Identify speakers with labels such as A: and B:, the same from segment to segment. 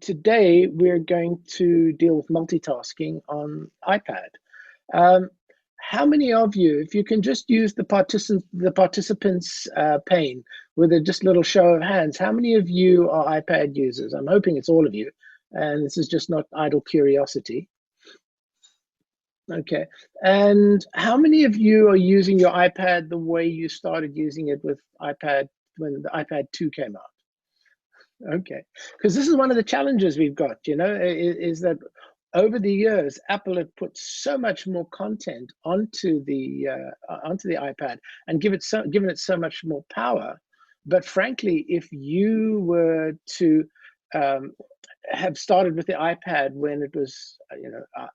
A: today we're going to deal with multitasking on iPad. Um, how many of you, if you can just use the participants pane with a just little show of hands, how many of you are iPad users? I'm hoping it's all of you, and this is just not idle curiosity. Okay, and how many of you are using your iPad the way you started using it with iPad when the iPad 2 came out? Okay, because this is one of the challenges we've got, is that over the years, Apple have put so much more content onto the iPad and given it so much more power. But frankly, if you were to um, have started with the iPad when it was,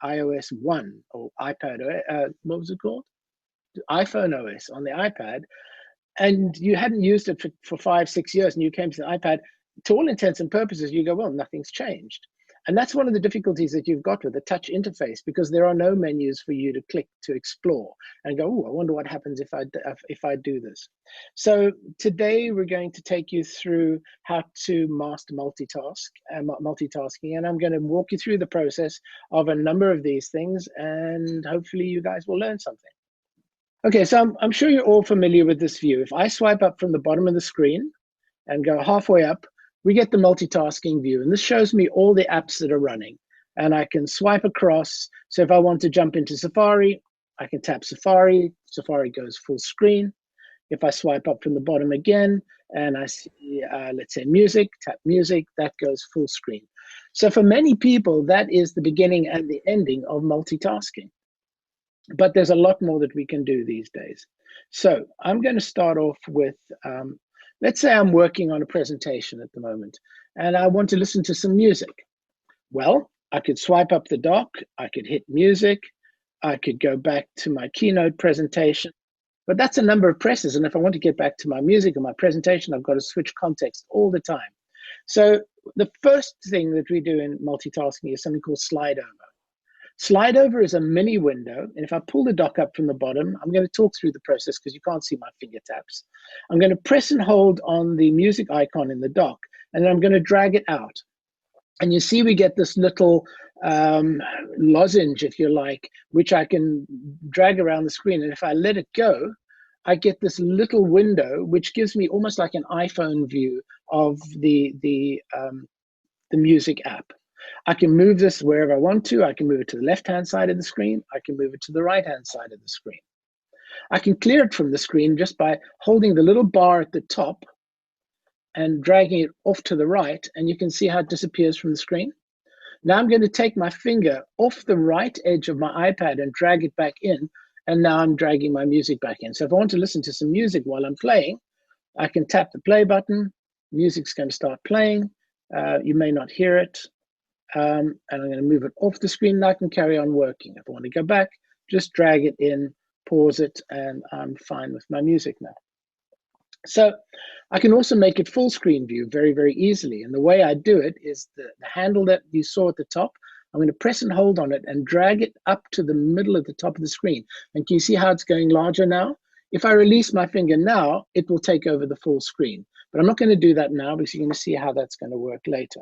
A: iOS 1 or what was it called? iPhone OS on the iPad, and you hadn't used it for 5, 6 years, and you came to the iPad, to all intents and purposes, you go, well, nothing's changed. And that's one of the difficulties that you've got with the touch interface, because there are no menus for you to click to explore and go, oh, I wonder what happens if I do this. So today we're going to take you through how to master multitasking, and I'm going to walk you through the process of a number of these things, and hopefully you guys will learn something. Okay, so I'm sure you're all familiar with this view. If I swipe up from the bottom of the screen and go halfway up, we get the multitasking view. And this shows me all the apps that are running. And I can swipe across. So if I want to jump into Safari, I can tap Safari. Safari goes full screen. If I swipe up from the bottom again and I see, let's say music, tap music, that goes full screen. So for many people, that is the beginning and the ending of multitasking. But there's a lot more that we can do these days. So I'm going to start off with, let's say I'm working on a presentation at the moment, and I want to listen to some music. Well, I could swipe up the dock, I could hit music, I could go back to my keynote presentation, but that's a number of presses. And if I want to get back to my music or my presentation, I've got to switch context all the time. So the first thing that we do in multitasking is something called Slideover. Slideover is a mini window, and if I pull the dock up from the bottom, I'm going to talk through the process because you can't see my finger taps. I'm going to press and hold on the music icon in the dock, and then I'm going to drag it out. And you see we get this little lozenge, if you like, which I can drag around the screen. And if I let it go, I get this little window, which gives me almost like an iPhone view of the music app. I can move this wherever I want to. I can move it to the left-hand side of the screen. I can move it to the right-hand side of the screen. I can clear it from the screen just by holding the little bar at the top and dragging it off to the right, and you can see how it disappears from the screen. Now I'm going to take my finger off the right edge of my iPad and drag it back in, and now I'm dragging my music back in. So if I want to listen to some music while I'm playing, I can tap the play button. Music's going to start playing. You may not hear it. And I'm going to move it off the screen, and I can carry on working. If I want to go back, just drag it in, pause it, and I'm fine with my music now. So I can also make it full screen view very, very easily. And the way I do it is the handle that you saw at the top. I'm going to press and hold on it and drag it up to the middle of the top of the screen. And can you see how it's going larger now? If I release my finger now, it will take over the full screen. But I'm not going to do that now because you're going to see how that's going to work later.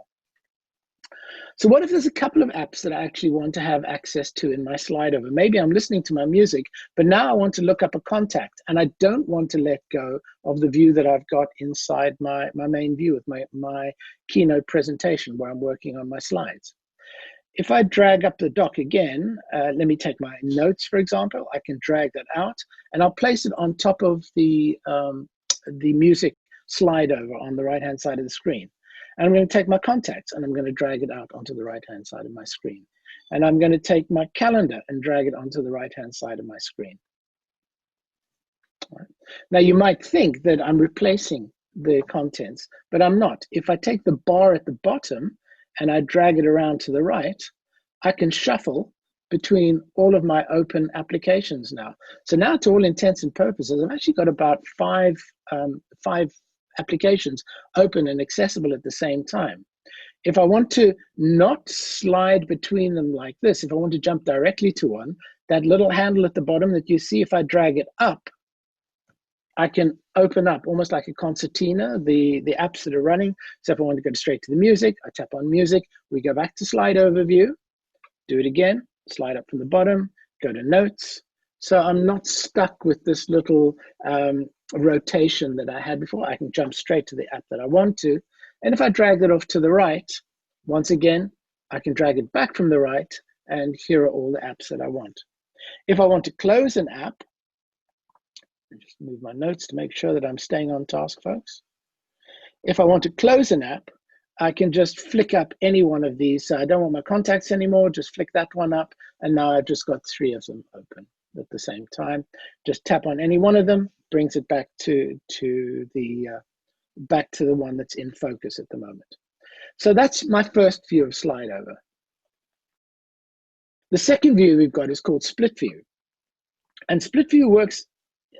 A: So what if there's a couple of apps that I actually want to have access to in my Slideover? Maybe I'm listening to my music, but now I want to look up a contact, and I don't want to let go of the view that I've got inside my main view with my keynote presentation where I'm working on my slides. If I drag up the dock again, let me take my notes, for example. I can drag that out, and I'll place it on top of the music Slideover on the right-hand side of the screen. And I'm going to take my contacts and I'm going to drag it out onto the right-hand side of my screen. And I'm going to take my calendar and drag it onto the right-hand side of my screen. All right. Now, you might think that I'm replacing the contents, but I'm not. If I take the bar at the bottom and I drag it around to the right, I can shuffle between all of my open applications now. So now, to all intents and purposes, I've actually got about five applications open and accessible at the same time. If I want to not slide between them like this, if I want to jump directly to one, that little handle at the bottom that you see, if I drag it up, I can open up almost like a concertina, the apps that are running. So if I want to go straight to the music, I tap on music, we go back to slide overview, do it again, slide up from the bottom, go to notes. So I'm not stuck with this little rotation that I had before. I can jump straight to the app that I want to. And if I drag it off to the right, once again, I can drag it back from the right, and here are all the apps that I want. If I want to close an app, just move my notes to make sure that I'm staying on task, folks. If I want to close an app, I can just flick up any one of these. So I don't want my contacts anymore, just flick that one up, and now I've just got 3 of them open at the same time. Just tap on any one of them, brings it back to the one that's in focus at the moment. So that's my first view of Slideover. The second view we've got is called Split View. And Split View works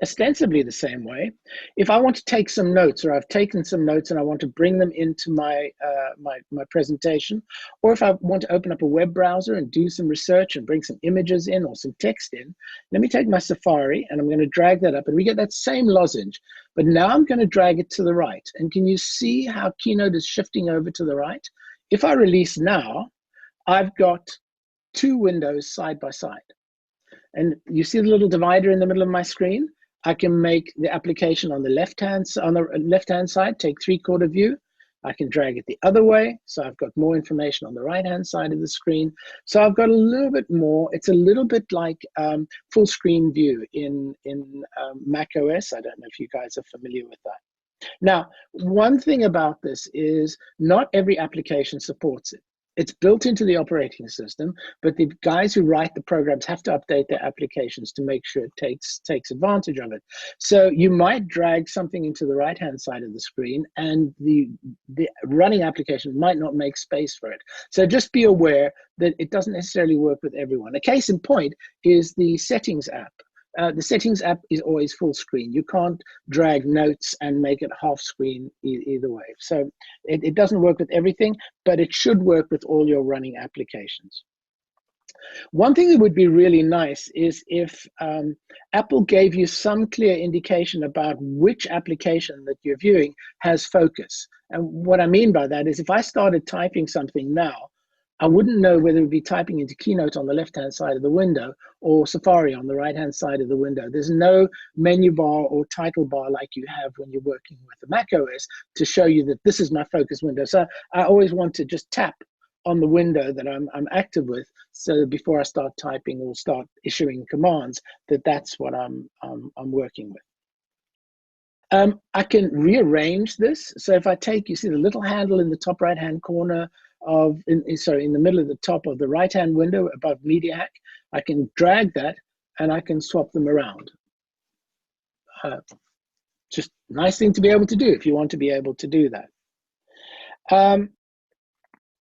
A: ostensibly the same way. If I want to take some notes, or I've taken some notes and I want to bring them into my my presentation, or if I want to open up a web browser and do some research and bring some images in or some text in, let me take my Safari and I'm going to drag that up, and we get that same lozenge. But now I'm going to drag it to the right. And can you see how Keynote is shifting over to the right? If I release now, I've got 2 windows side by side. And you see the little divider in the middle of my screen? I can make the application on the left-hand side, take 3/4 view. I can drag it the other way, so I've got more information on the right-hand side of the screen. So I've got a little bit more. It's a little bit like full screen view in Mac OS. I don't know if you guys are familiar with that. Now, one thing about this is not every application supports it. It's built into the operating system, but the guys who write the programs have to update their applications to make sure it takes advantage of it. So you might drag something into the right-hand side of the screen, and the running application might not make space for it. So just be aware that it doesn't necessarily work with everyone. A case in point is the Settings app. The Settings app is always full screen. You can't drag notes and make it half screen either way. So it doesn't work with everything, but it should work with all your running applications. One thing that would be really nice is if Apple gave you some clear indication about which application that you're viewing has focus. And what I mean by that is if I started typing something now, I wouldn't know whether it would be typing into Keynote on the left-hand side of the window or Safari on the right-hand side of the window. There's no menu bar or title bar like you have when you're working with the Mac OS to show you that this is my focus window. So I always want to just tap on the window that I'm active with, so before I start typing or start issuing commands, that's what I'm working with. I can rearrange this. So if I take, you see the little handle in the top right-hand corner in the middle of the top of the right-hand window above Media Hack, I can drag that and I can swap them around. Just a nice thing to be able to do if you want to be able to do that.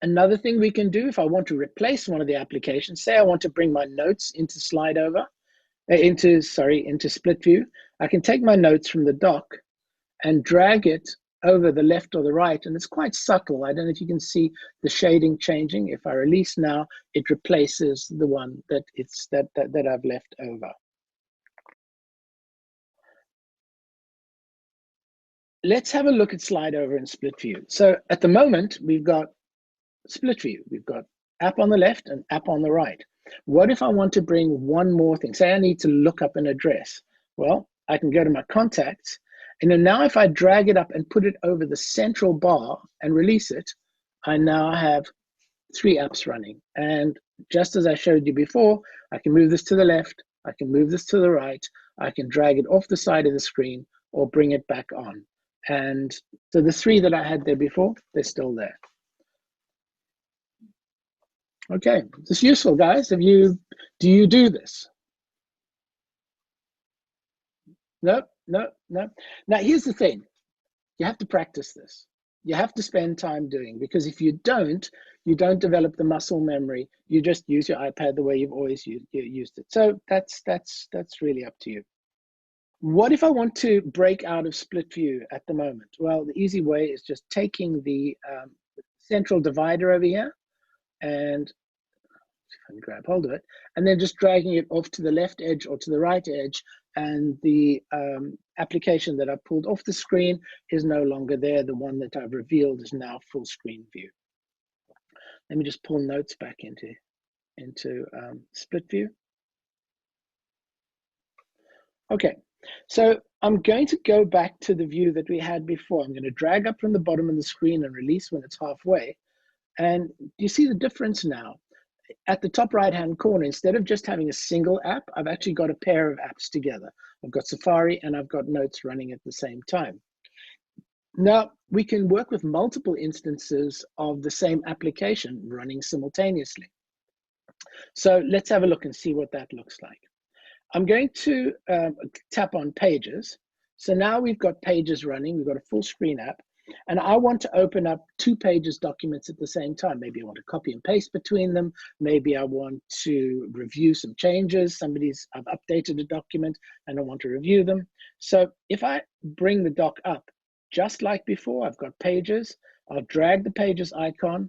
A: Another thing we can do, if I want to replace one of the applications, say I want to bring my notes into Slideover, into Split View, I can take my notes from the dock and drag it over the left or the right, and it's quite subtle. I don't know if you can see the shading changing. If I release now, it replaces the one that I've left over. Let's have a look at Slideover and Split View. So at the moment, we've got Split View. We've got app on the left and app on the right. What if I want to bring one more thing? Say I need to look up an address. Well, I can go to my contacts, and then now if I drag it up and put it over the central bar and release it, I now have 3 apps running. And just as I showed you before, I can move this to the left, I can move this to the right, I can drag it off the side of the screen or bring it back on. And so the 3 that I had there before, they're still there. Okay, is this useful, guys? Do you do this? No. Now, here's the thing. You have to practice this. You have to spend time doing, because if you don't develop the muscle memory. You just use your iPad the way you've always used it. So that's really up to you. What if I want to break out of Split View at the moment? Well, the easy way is just taking the central divider over here, and if I can grab hold of it, and then just dragging it off to the left edge or to the right edge, and the application that I pulled off the screen is no longer there. The one that I've revealed is now full screen view. Let me just pull notes back into split view. Okay, so I'm going to go back to the view that we had before. I'm going to drag up from the bottom of the screen and release when it's halfway. And you see the difference now. At the top right-hand corner, instead of just having a single app, I've actually got a pair of apps together. I've got Safari and I've got Notes running at the same time. Now, we can work with multiple instances of the same application running simultaneously. So let's have a look and see what that looks like. I'm going to tap on Pages. So now we've got Pages running. We've got a full screen app. And I want to open up 2 Pages documents at the same time. Maybe I want to copy and paste between them. Maybe I want to review some changes. I've updated a document and I want to review them. So if I bring the doc up, just like before, I've got Pages. I'll drag the Pages icon,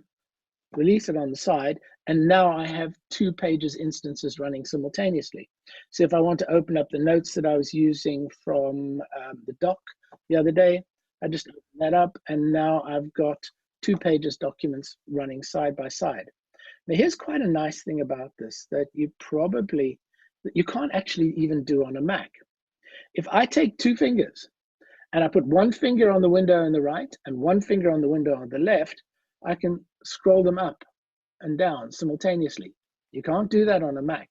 A: release it on the side, and now I have 2 Pages instances running simultaneously. So if I want to open up the notes that I was using from the doc the other day, I just open that up, and now I've got 2 Pages documents running side by side. Now, here's quite a nice thing about this that you can't actually even do on a Mac. If I take 2 fingers and I put 1 finger on the window on the right and 1 finger on the window on the left, I can scroll them up and down simultaneously. You can't do that on a Mac.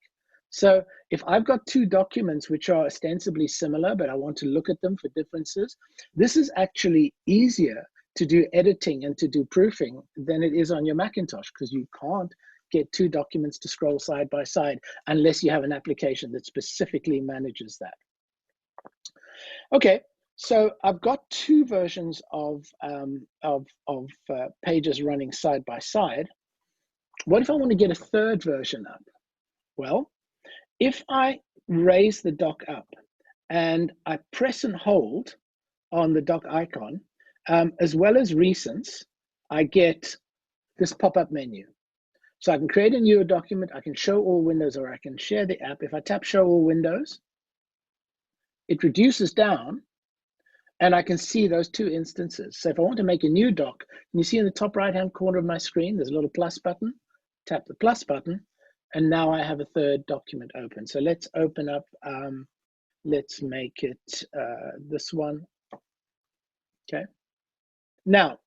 A: So if I've got 2 documents which are ostensibly similar, but I want to look at them for differences, this is actually easier to do editing and to do proofing than it is on your Macintosh, because you can't get 2 documents to scroll side by side unless you have an application that specifically manages that. Okay, so I've got 2 versions of Pages running side by side. What if I want to get a 3rd version up? Well, if I raise the dock up and I press and hold on the dock icon, as well as recents, I get this pop-up menu. So I can create a newer document, I can show all windows, or I can share the app. If I tap show all windows, it reduces down and I can see those 2 instances. So if I want to make a new doc, can you see in the top right-hand corner of my screen, there's a little plus button, tap the plus button, and now I have a 3rd document open. So let's open up, let's make it this one. Okay. Now,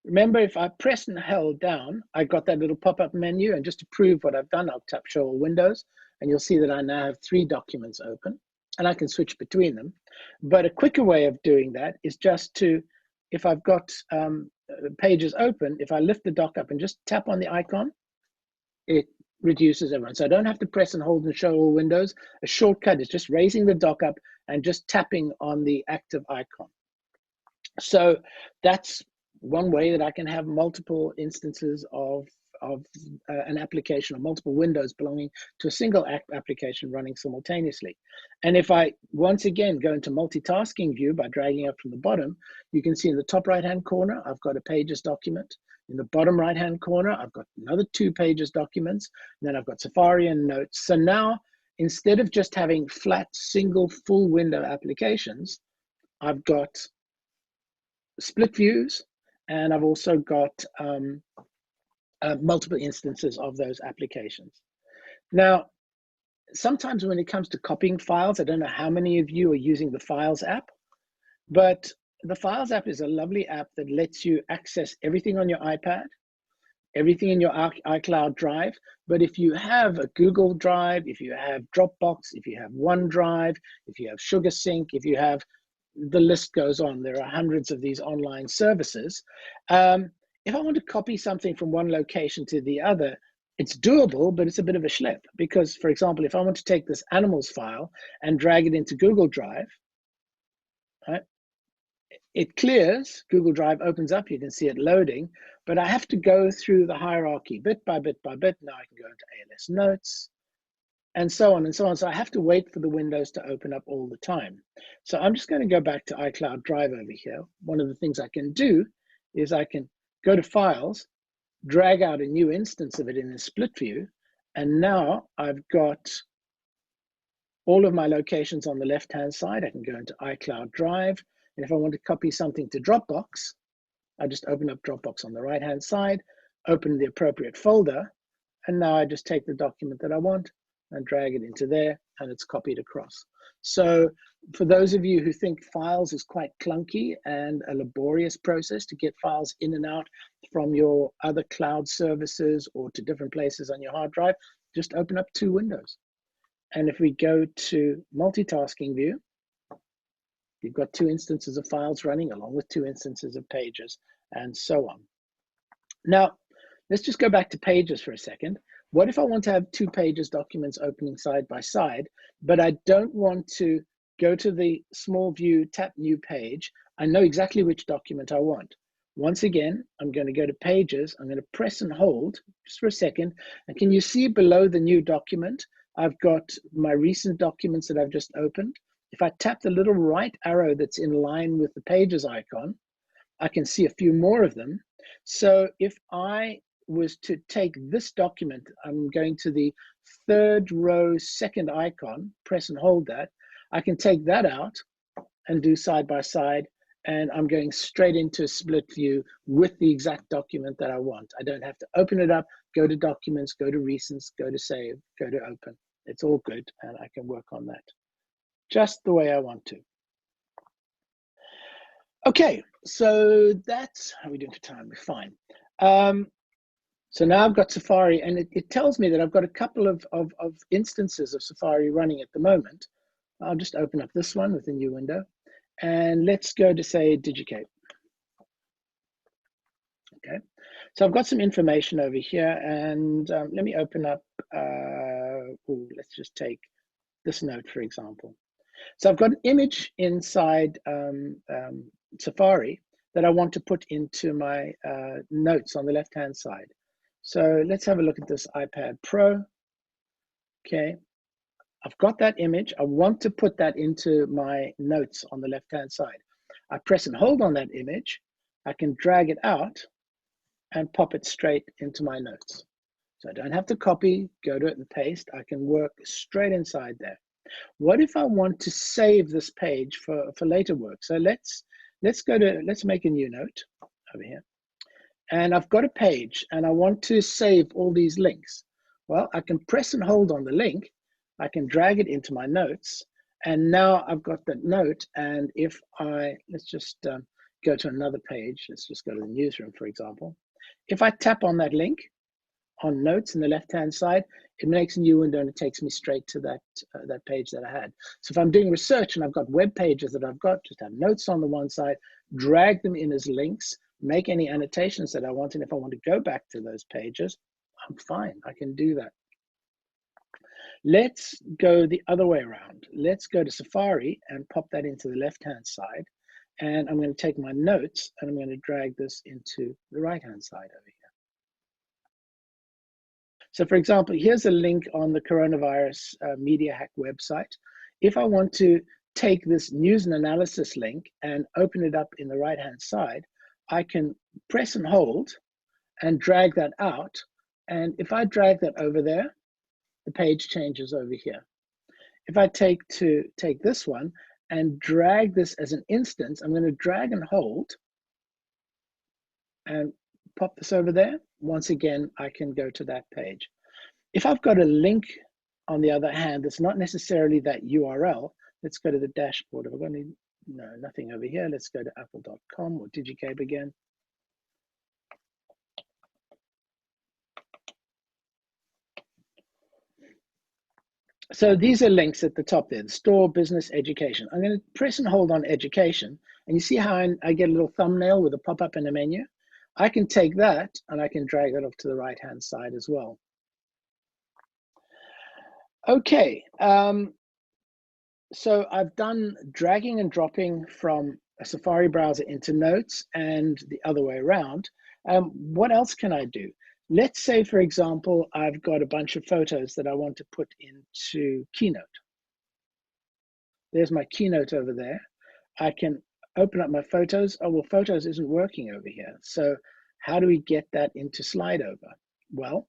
A: remember, if I press and held down, I got that little pop-up menu. And just to prove what I've done, I'll tap show all windows, and you'll see that I now have 3 documents open, and I can switch between them. But a quicker way of doing that is just to, if I've got Pages open, if I lift the dock up and just tap on the icon, it reduces everyone. So I don't have to press and hold and show all windows. A shortcut is just raising the dock up and just tapping on the active icon. So that's one way that I can have multiple instances of an application, or multiple windows belonging to a single application running simultaneously. And if I once again go into multitasking view by dragging up from the bottom, you can see in the top right-hand corner, I've got a Pages document. In the bottom right-hand corner, I've got another 2 Pages documents. And then I've got Safari and Notes. So now, instead of just having flat, single, full window applications, I've got split views, and I've also got multiple instances of those applications. Now, sometimes when it comes to copying files, I don't know how many of you are using the Files app, but the Files app is a lovely app that lets you access everything on your iPad, everything in your iCloud Drive. But if you have a Google Drive, if you have Dropbox, if you have OneDrive, if you have SugarSync, if you have, the list goes on. There are hundreds of these online services. If I want to copy something from one location to the other, it's doable, but it's a bit of a schlep. Because, for example, if I want to take this animals file and drag it into Google Drive, right, it clears, Google Drive opens up, you can see it loading, but I have to go through the hierarchy bit by bit by bit. Now I can go into ALS Notes, and so on and so on. So I have to wait for the windows to open up all the time. So I'm just going to go back to iCloud Drive over here. One of the things I can do is I can go to Files, drag out a new instance of it in a split view, and now I've got all of my locations on the left-hand side. I can go into iCloud Drive. And if I want to copy something to Dropbox, I just open up Dropbox on the right-hand side, open the appropriate folder, and now I just take the document that I want and drag it into there, and it's copied across. So for those of you who think files is quite clunky and a laborious process to get files in and out from your other cloud services or to different places on your hard drive, just open up 2 windows. And if we go to multitasking view, you've got 2 instances of files running along with 2 instances of pages and so on. Now, let's just go back to pages for a second. What if I want to have 2 pages documents opening side by side, but I don't want to go to the small view, tap new page. I know exactly which document I want. Once again, I'm going to go to pages. I'm going to press and hold just for a second. And can you see below the new document, I've got my recent documents that I've just opened. If I tap the little right arrow that's in line with the pages icon, I can see a few more of them. So if I was to take this document, I'm going to the 3rd row, 2nd icon, press and hold that. I can take that out and do side by side, and I'm going straight into a split view with the exact document that I want. I don't have to open it up, go to documents, go to recents, go to save, go to open. It's all good, and I can work on that just the way I want to. Okay, so that's how are we doing for time. We're fine. So now I've got Safari, and it tells me that I've got a couple of instances of Safari running at the moment. I'll just open up this one with a new window, and let's go to, say, Digicate. Okay, so I've got some information over here, and let me open up, let's just take this note, for example. So I've got an image inside Safari that I want to put into my notes on the left-hand side. So let's have a look at this iPad Pro. Okay, I've got that image. I want to put that into my notes on the left-hand side. I press and hold on that image. I can drag it out and pop it straight into my notes. So I don't have to copy, go to it and paste. I can work straight inside there. What if I want to save this page for later work? So let's make a new note over here. And I've got a page and I want to save all these links. Well, I can press and hold on the link. I can drag it into my notes. And now I've got that note. And if let's just go to another page. Let's just go to the newsroom, for example. If I tap on that link on notes in the left-hand side, it makes a new window and it takes me straight to that page that I had. So if I'm doing research and I've got web pages that I've got, just have notes on the one side, drag them in as links, make any annotations that I want, and if I want to go back to those pages, I'm fine, I can do that. Let's go the other way around. Let's go to Safari and pop that into the left-hand side, and I'm going to take my notes and I'm going to drag this into the right-hand side over here. So for example, here's a link on the coronavirus media hack website. If I want to take this news and analysis link and open it up in the right-hand side, I can press and hold and drag that out. And if I drag that over there, the page changes over here. If I take this one and drag this as an instance, I'm going to drag and hold and pop this over there. Once again, I can go to that page. If I've got a link, on the other hand, that's not necessarily that URL, let's go to the dashboard. Have I got any? No, nothing over here. Let's go to apple.com or Digicape again. So these are links at the top there, the store, business, education. I'm going to press and hold on education, and you see how I get a little thumbnail with a pop-up and a menu? I can take that and I can drag that off to the right-hand side as well. Okay, so I've done dragging and dropping from a Safari browser into Notes and the other way around. What else can I do? Let's say, for example, I've got a bunch of photos that I want to put into Keynote. There's my Keynote over there. I can open up my photos. Oh, well, Photos isn't working over here. So how do we get that into Slideover? Well,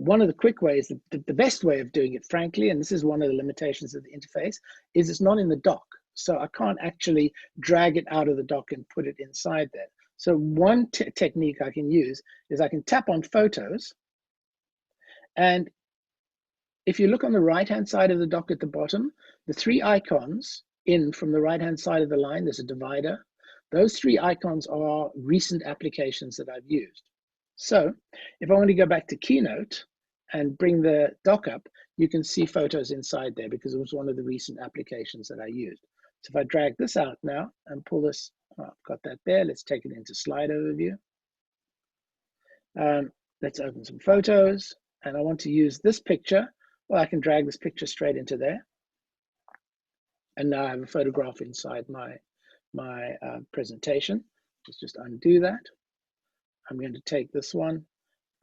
A: one of the quick ways, the best way of doing it, frankly, and this is one of the limitations of the interface, is it's not in the dock. So I can't actually drag it out of the dock and put it inside there. So one technique I can use is I can tap on Photos. And if you look on the right-hand side of the dock at the bottom, the three icons in from the right-hand side of the line, there's a divider. Those three icons are recent applications that I've used. So if I want to go back to Keynote and bring the dock up, you can see Photos inside there because it was one of the recent applications that I used. So if I drag this out now and pull this, oh, I've got that there. Let's take it into Slideover view. Let's open some photos, and I want to use this picture. Well, I can drag this picture straight into there. And now I have a photograph inside my presentation. Let's just undo that. I'm going to take this one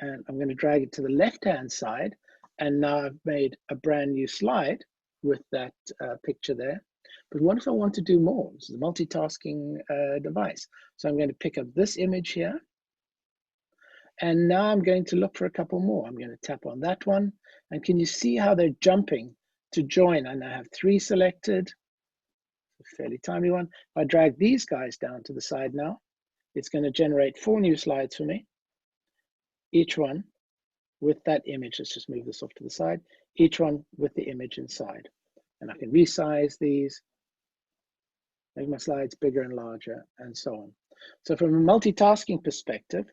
A: and I'm going to drag it to the left-hand side. And now I've made a brand new slide with that picture there. But what if I want to do more? This is a multitasking device. So I'm going to pick up this image here. And now I'm going to look for a couple more. I'm going to tap on that one. And can you see how they're jumping to join? And I have 3 selected, a fairly timely one. If I drag these guys down to the side now, it's going to generate 4 new slides for me, each one with that image. Let's just move this off to the side, each one with the image inside. And I can resize these, make my slides bigger and larger, and so on. So from a multitasking perspective,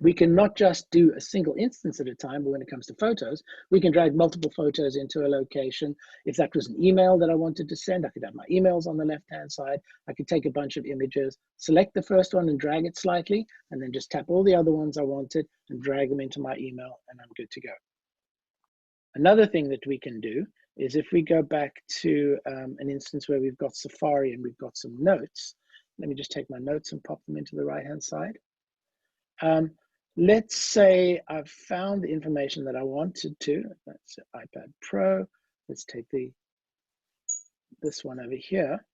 A: we can not just do a single instance at a time, but when it comes to photos, we can drag multiple photos into a location. If that was an email that I wanted to send, I could have my emails on the left-hand side. I could take a bunch of images, select the first one and drag it slightly, and then just tap all the other ones I wanted and drag them into my email, and I'm good to go. Another thing that we can do is if we go back to an instance where we've got Safari and we've got some notes, let me just take my notes and pop them into the right-hand side. Let's say I've found the information that I wanted to. That's iPad Pro. Let's take this one over here.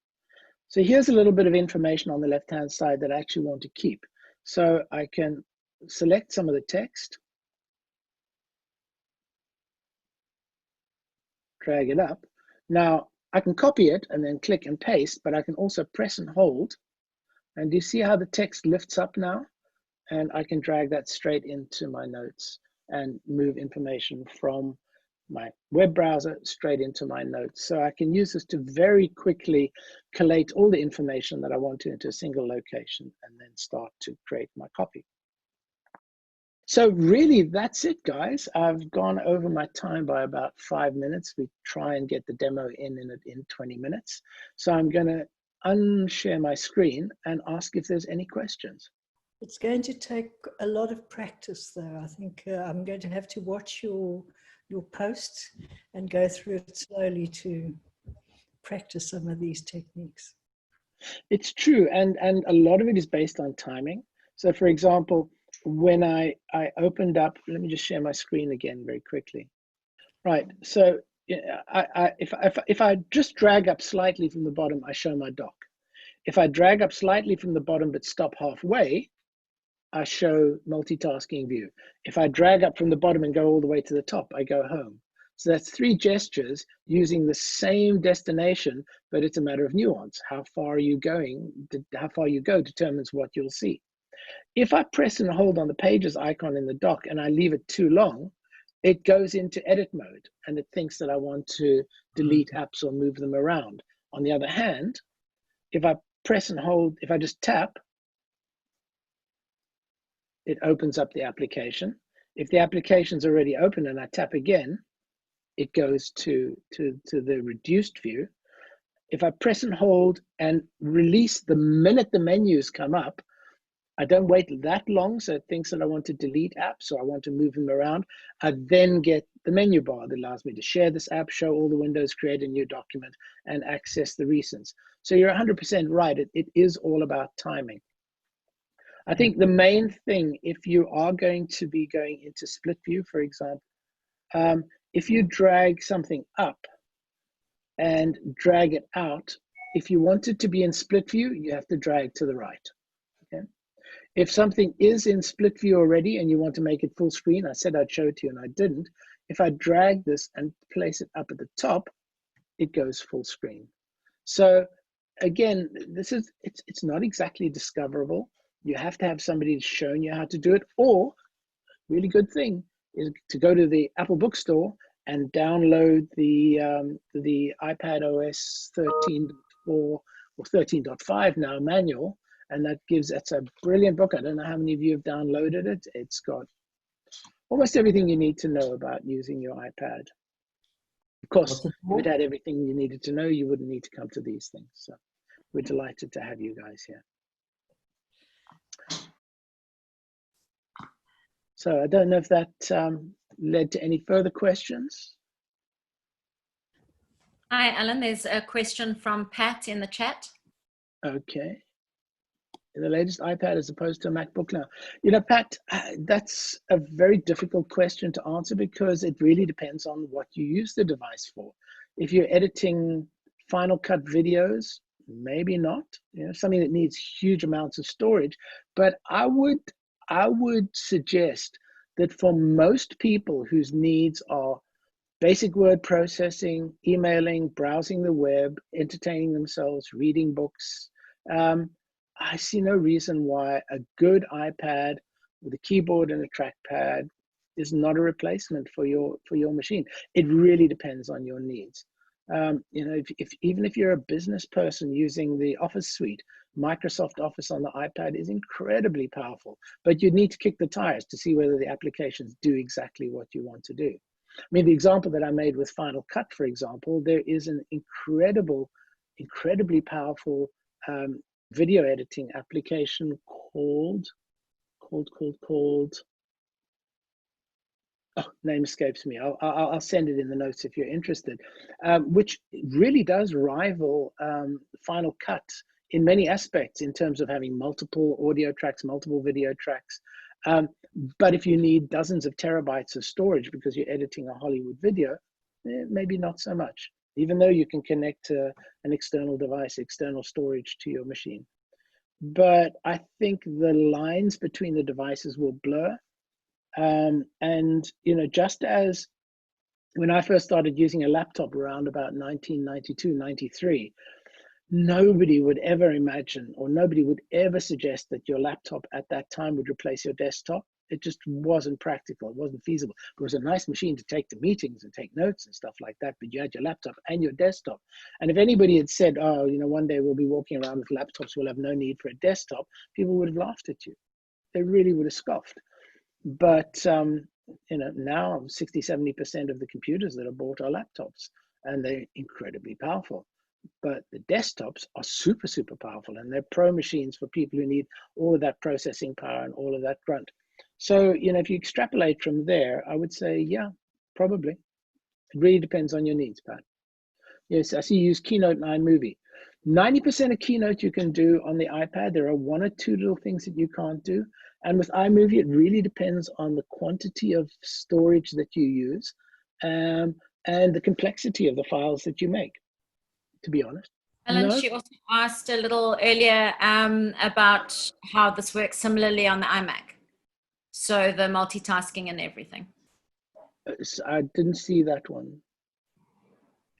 A: So here's a little bit of information on the left-hand side that I actually want to keep. So I can select some of the text, drag it up. Now I can copy it and then click and paste, but I can also press and hold. And do you see how the text lifts up now? And I can drag that straight into my notes and move information from my web browser straight into my notes. So I can use this to very quickly collate all the information that I want into a single location and then start to create my copy. So really, that's it, guys. I've gone over my time by about 5 minutes. We try and get the demo in 20 minutes. So I'm going to unshare my screen and ask if there's any questions.
B: It's going to take a lot of practice, though. I think I'm going to have to watch your posts and go through it slowly to practice some of these techniques.
A: It's true, and a lot of it is based on timing. So, for example, when I opened up, let me just share my screen again very quickly. Right. So, if I just drag up slightly from the bottom, I show my dock. If I drag up slightly from the bottom but stop halfway, I show multitasking view. If I drag up from the bottom and go all the way to the top, I go home. So that's 3 gestures using the same destination, but it's a matter of nuance. How far you go determines what you'll see. If I press and hold on the Pages icon in the dock and I leave it too long, it goes into edit mode and it thinks that I want to delete apps or move them around. On the other hand, if I press and hold, if I just tap, it opens up the application. If the application's already open and I tap again, it goes to the reduced view. If I press and hold and release the minute the menus come up, I don't wait that long, so it thinks that I want to delete apps or I want to move them around. I then get the menu bar that allows me to share this app, show all the windows, create a new document, and access the recents. So you're 100% right. It is all about timing. I think the main thing, if you are going to be going into split view, for example, if you drag something up and drag it out, if you want it to be in split view, you have to drag to the right. Okay? If something is in split view already and you want to make it full screen, I said I'd show it to you and I didn't. If I drag this and place it up at the top, it goes full screen. So again, it's not exactly discoverable. You have to have somebody showing you how to do it, or really good thing is to go to the Apple bookstore and download the iPadOS 13.4 or 13.5 now manual, and that's a brilliant book. I don't know how many of you have downloaded it. It's got almost everything you need to know about using your iPad. Of course, if it had everything you needed to know, you wouldn't need to come to these things. So we're delighted to have you guys here. So I don't know if that led to any further questions.
C: Hi, Alan. There's a question from Pat in the chat.
A: Okay. The latest iPad as opposed to a MacBook now. You know, Pat, that's a very difficult question to answer because it really depends on what you use the device for. If you're editing Final Cut videos, maybe not. You know, something that needs huge amounts of storage. But I would suggest that for most people whose needs are basic word processing, emailing, browsing the web, entertaining themselves, reading books, I see no reason why a good iPad with a keyboard and a trackpad is not a replacement for your machine. It really depends on your needs. You know, even if you're a business person using the Office suite, Microsoft Office on the iPad is incredibly powerful, but you need to kick the tires to see whether the applications do exactly what you want to do. I mean, the example that I made with Final Cut, for example, there is an incredibly powerful video editing application called, oh, name escapes me. I'll send it in the notes if you're interested, which really does rival Final Cut in many aspects in terms of having multiple audio tracks, multiple video tracks. But if you need dozens of terabytes of storage because you're editing a Hollywood video, maybe not so much, even though you can connect to an external device, external storage to your machine. But I think the lines between the devices will blur. And, you know, just as when I first started using a laptop around about 1992, 93, nobody would ever imagine, or nobody would ever suggest that your laptop at that time would replace your desktop. It just wasn't practical. It wasn't feasible. It was a nice machine to take to meetings and take notes and stuff like that, but you had your laptop and your desktop. And if anybody had said, oh, you know, one day we'll be walking around with laptops, we'll have no need for a desktop, people would have laughed at you. They really would have scoffed. But, you know, now 60, 70% of the computers that are bought are laptops, and they're incredibly powerful. But the desktops are super, super powerful, and they're pro machines for people who need all of that processing power and all of that grunt. So, you know, if you extrapolate from there, I would say, yeah, probably. It really depends on your needs, Pat. Yes, I see you use Keynote and iMovie. 90% of Keynote you can do on the iPad. There are one or two little things that you can't do. And with iMovie, it really depends on the quantity of storage that you use and the complexity of the files that you make, to be honest.
C: Ellen, she also asked a little earlier about how this works similarly on the iMac. So the multitasking and everything.
A: I didn't see that one.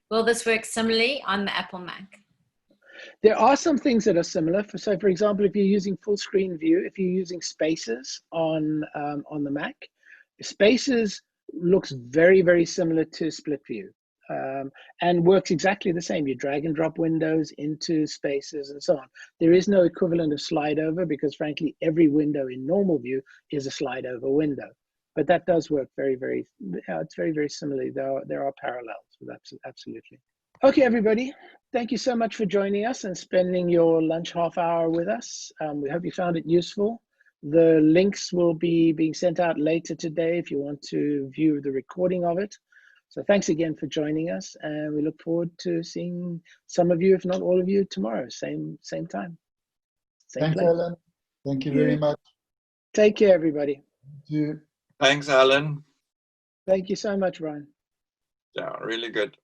C: Will this work similarly on the Apple Mac?
A: There are some things that are similar. So, for example, if you're using full screen view, if you're using Spaces on the Mac, Spaces looks very, very similar to split view and works exactly the same. You drag and drop windows into Spaces and so on. There is no equivalent of Slideover because, frankly, every window in normal view is a Slideover window. But that does work very, very, it's very, very similarly. There are parallels with absolutely. Okay, everybody. Thank you so much for joining us and spending your lunch half hour with us. We hope you found it useful. The links will be being sent out later today if you want to view the recording of it. So thanks again for joining us, and we look forward to seeing some of you, if not all of you, tomorrow, same time.
D: Thanks, Alan. Thank you very much.
A: Take care, everybody.
D: Thank you.
E: Thanks, Alan.
A: Thank you so much, Ryan.
E: Yeah, really good.